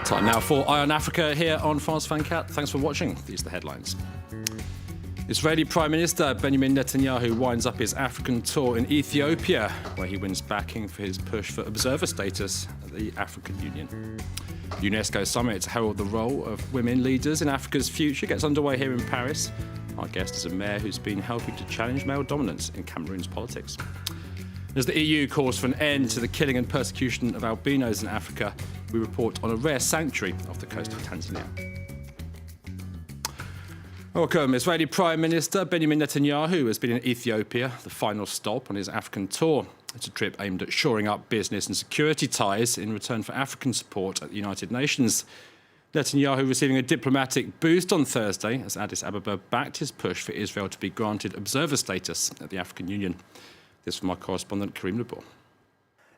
Time now for Eye on Africa here on France 24. Thanks for watching. These are the headlines. Israeli Prime Minister Benjamin Netanyahu winds up his African tour in Ethiopia, where he wins backing for his push for observer status at the African Union. UNESCO summit to herald the role of women leaders in Africa's future gets underway here in Paris. Our guest is a mayor who's been helping to challenge male dominance in Cameroon's politics. As the EU calls for an end to the killing and persecution of albinos in Africa, we report on a rare sanctuary off the coast of Tanzania. Welcome. Israeli Prime Minister Benjamin Netanyahu has been in Ethiopia, the final stop on his African tour. It's a trip aimed at shoring up business and security ties in return for African support at the United Nations. Netanyahu receiving a diplomatic boost on Thursday as Addis Ababa backed his push for Israel to be granted observer status at the African Union. This from our correspondent Karim Lebor.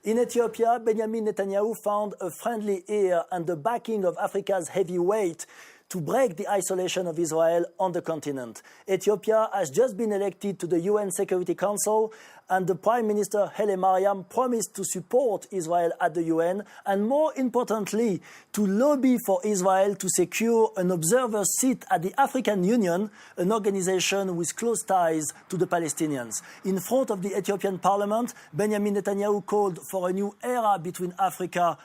In Ethiopia, Benjamin Netanyahu found a friendly ear and the backing of Africa's heavyweight to break the isolation of Israel on the continent. Ethiopia has just been elected to the UN Security Council, and the Prime Minister Haile Mariam promised to support Israel at the UN and, more importantly, to lobby for Israel to secure an observer seat at the African Union, an organization with close ties to the Palestinians. In front of the Ethiopian parliament, Benjamin Netanyahu called for a new era between Africa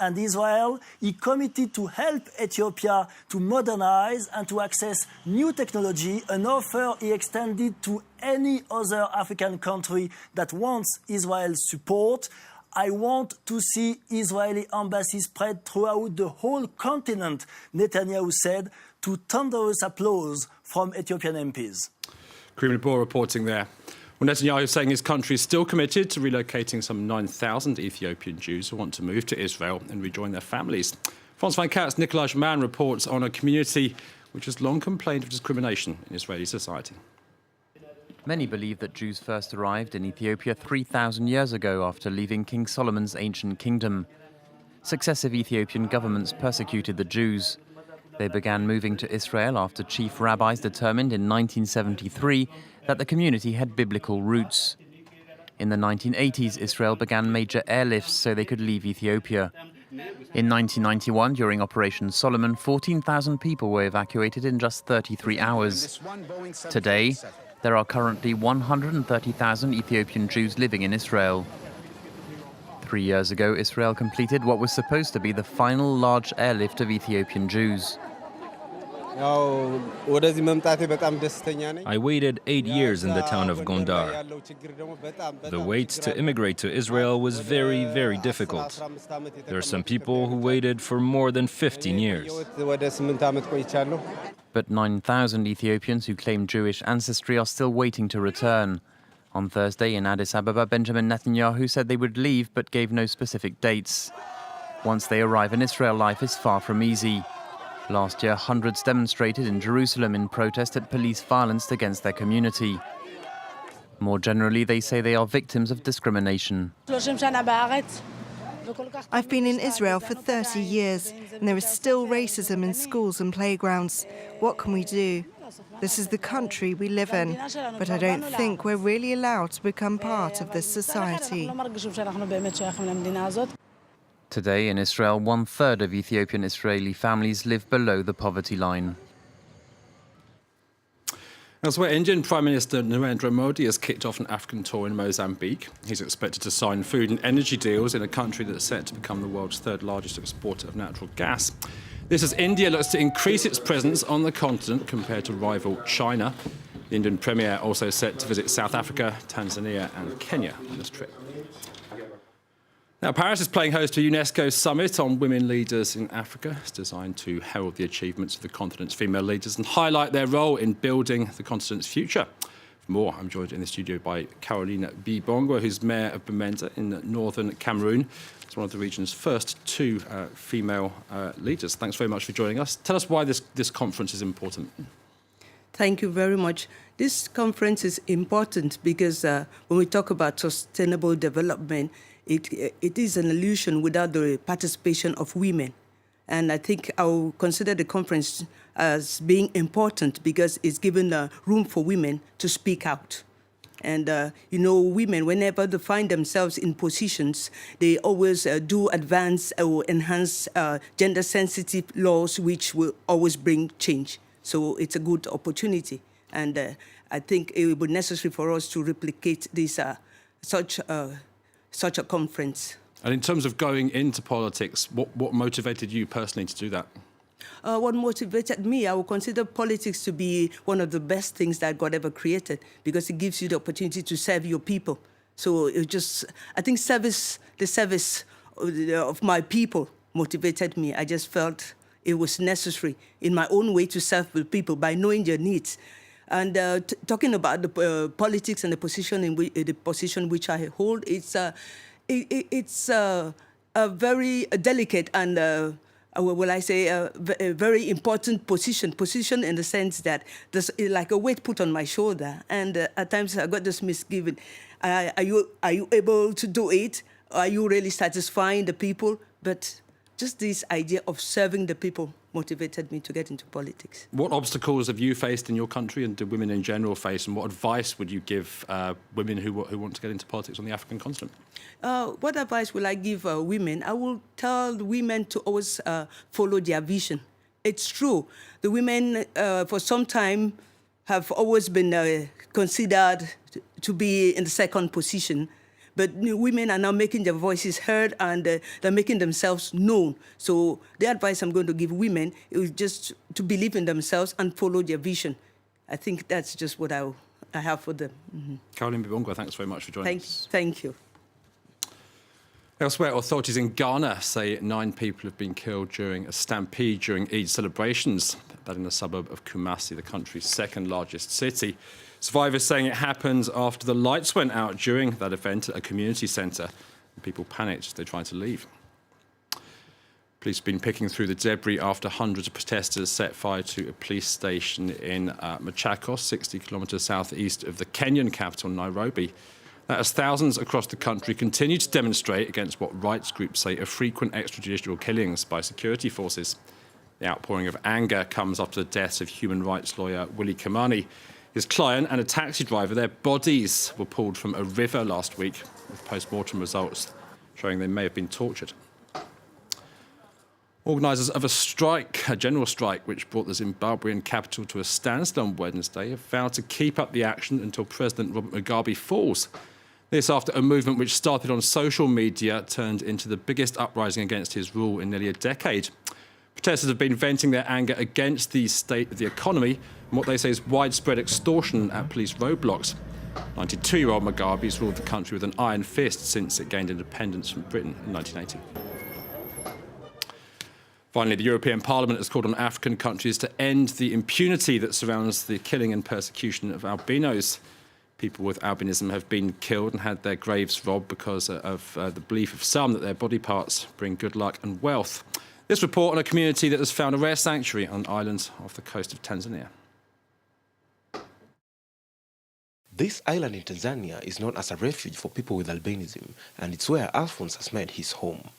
and Israel. He committed to help Ethiopia to modernize and to access new technology, an offer he extended to any other African country that wants Israel's support. I want to see Israeli embassies spread throughout the whole continent, Netanyahu said, to thunderous applause from Ethiopian MPs. Karim Lebor reporting there. Well, Netanyahu is saying his country is still committed to relocating some 9,000 Ethiopian Jews who want to move to Israel and rejoin their families. France 24's Nicolas Mann reports on a community which has long complained of discrimination in Israeli society. Many believe that Jews first arrived in Ethiopia 3,000 years ago after leaving King Solomon's ancient kingdom. Successive Ethiopian governments persecuted the Jews. They began moving to Israel after chief rabbis determined in 1973 that the community had biblical roots. In the 1980s, Israel began major airlifts so they could leave Ethiopia. In 1991, during Operation Solomon, 14,000 people were evacuated in just 33 hours. Today, there are currently 130,000 Ethiopian Jews living in Israel. 3 years ago, Israel completed what was supposed to be the final large airlift of Ethiopian Jews. I waited 8 years in the town of Gondar. The wait to immigrate to Israel was very, very difficult. There are some people who waited for more than 15 years. But 9,000 Ethiopians who claim Jewish ancestry are still waiting to return. On Thursday in Addis Ababa, Benjamin Netanyahu said they would leave but gave no specific dates. Once they arrive in Israel, life is far from easy. Last year, hundreds demonstrated in Jerusalem in protest at police violence against their community. More generally, they say they are victims of discrimination. I've been in Israel for 30 years, and there is still racism in schools and playgrounds. What can we do? This is the country we live in, but I don't think we're really allowed to become part of this society. Today in Israel, 1/3 of Ethiopian Israeli families live below the poverty line. Elsewhere, Indian Prime Minister Narendra Modi has kicked off an African tour in Mozambique. He's expected to sign food and energy deals in a country that's set to become the world's third largest exporter of natural gas. This as India looks to increase its presence on the continent compared to rival China. The Indian Premier also set to visit South Africa, Tanzania and Kenya on this trip. Now, Paris is playing host to a UNESCO summit on women leaders in Africa. It's designed to herald the achievements of the continent's female leaders and highlight their role in building the continent's future. For more, I'm joined in the studio by Carolina Bibongo, who's mayor of Bamenda in northern Cameroon. It's one of the region's first two female leaders. Thanks very much for joining us. Tell us why this conference is important. Thank you very much. This conference is important because when we talk about sustainable development, it is an illusion without the participation of women. And I think I will consider the conference as being important because it's given room for women to speak out. And, women, whenever they find themselves in positions, they always do advance or enhance gender-sensitive laws, which will always bring change. So it's a good opportunity. And I think it would be necessary for us to replicate this, such a conference. And in terms of going into politics, what motivated you personally to do that? What motivated me, I would consider politics to be one of the best things that God ever created, because it gives you the opportunity to serve your people. So I think the service of my people motivated me. I just felt it was necessary in my own way to serve the people by knowing their needs. And talking about the politics and the position which I hold, it's a very delicate and a very important position in the sense that there's like a weight put on my shoulder, and at times I got this misgiving. Are you able to do it? Are you really satisfying the people? But just this idea of serving the people motivated me to get into politics. What obstacles have you faced in your country, and do women in general face, and what advice would you give women who want to get into politics on the African continent? What advice will I give women? I will tell the women to always follow their vision. It's true. The women, for some time, have always been considered to be in the second position. But women are now making their voices heard, and they're making themselves known. So the advice I'm going to give women is just to believe in themselves and follow their vision. I think that's just what I have for them. Mm-hmm. Caroline Bibongwa, thanks very much for joining us. Thank you. Elsewhere, authorities in Ghana say 9 people have been killed during a stampede during Eid celebrations. That in the suburb of Kumasi, the country's second largest city. Survivors saying it happened after the lights went out during that event at a community centre. People panicked. They tried to leave. Police have been picking through the debris after hundreds of protesters set fire to a police station in Machakos, 60 kilometres southeast of the Kenyan capital, Nairobi. That as thousands across the country continue to demonstrate against what rights groups say are frequent extrajudicial killings by security forces. The outpouring of anger comes after the deaths of human rights lawyer Willie Kimani. His client and a taxi driver, their bodies were pulled from a river last week, with post-mortem results showing they may have been tortured. Organisers of a general strike, which brought the Zimbabwean capital to a standstill on Wednesday, have vowed to keep up the action until President Robert Mugabe falls. This after a movement which started on social media turned into the biggest uprising against his rule in nearly a decade. Protesters have been venting their anger against the state of the economy and what they say is widespread extortion at police roadblocks. 92-year-old Mugabe's ruled the country with an iron fist since it gained independence from Britain in 1980. Finally, the European Parliament has called on African countries to end the impunity that surrounds the killing and persecution of albinos. People with albinism have been killed and had their graves robbed because of the belief of some that their body parts bring good luck and wealth. This report on a community that has found a rare sanctuary on islands off the coast of Tanzania. This island in Tanzania is known as a refuge for people with albinism, and it's where Alphonse has made his home.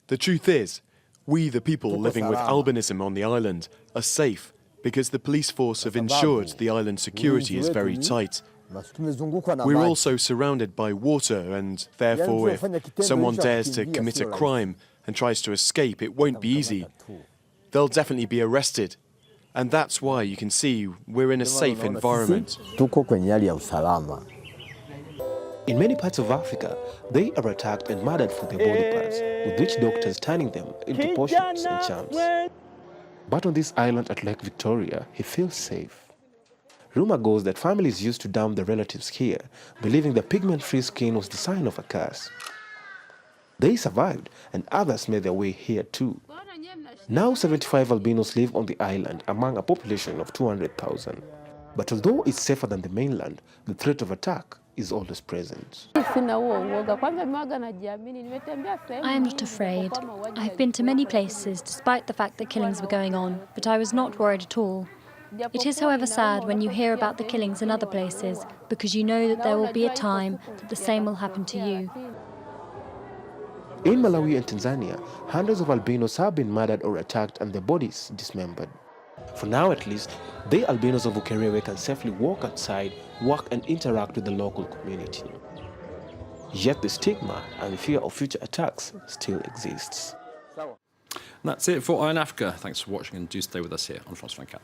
The truth is, we, the people living with albinism on the island, are safe because the police force have ensured the island's security is very tight. We're also surrounded by water, and therefore if someone dares to commit a crime and tries to escape, it won't be easy. They'll definitely be arrested. And that's why you can see we're in a safe environment. In many parts of Africa, they are attacked and murdered for their body parts, with witch doctors turning them into potions and charms. But on this island at Lake Victoria, he feels safe. Rumor goes that families used to dump their relatives here, believing the pigment-free skin was the sign of a curse. They survived, and others made their way here too. Now 75 albinos live on the island among a population of 200,000. But although it's safer than the mainland, the threat of attack is always present. I am not afraid. I've been to many places despite the fact that killings were going on, but I was not worried at all. It is, however, sad when you hear about the killings in other places, because you know that there will be a time that the same will happen to you. In Malawi and Tanzania, hundreds of albinos have been murdered or attacked and their bodies dismembered. For now at least, they albinos of Ukerewe can safely walk outside, work and interact with the local community. Yet the stigma and the fear of future attacks still exists. And that's it for Eye on Africa. Thanks for watching and do stay with us here on France 24.